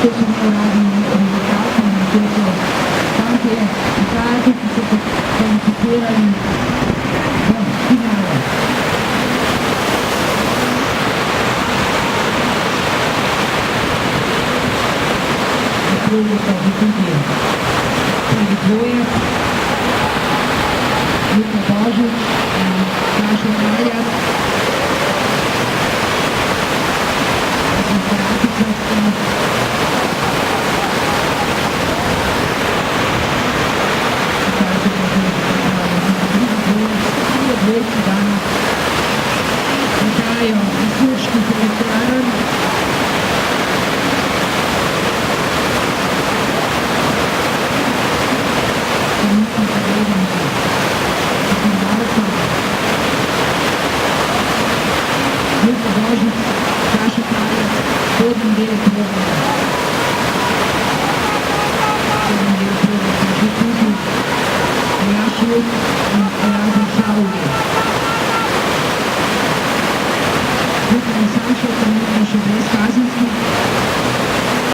to so neuradni rezultati in to so fantje, igralci, ki so kvalificirali v finale. Naslednji pa bo tudi prvi dvojec, Luka Božič in Sašo Taljat. Dvojci danes prihajajo iz Turških elektrarn. Trenutno pa gledamo tekmovalca Luka Božič, Sašo Taljat, spodnji del proge. Spodnji del proge pa že tudi Aljaž Jok in Erazem Šavli. Luka in Sašo trenutno še brez kazenskih.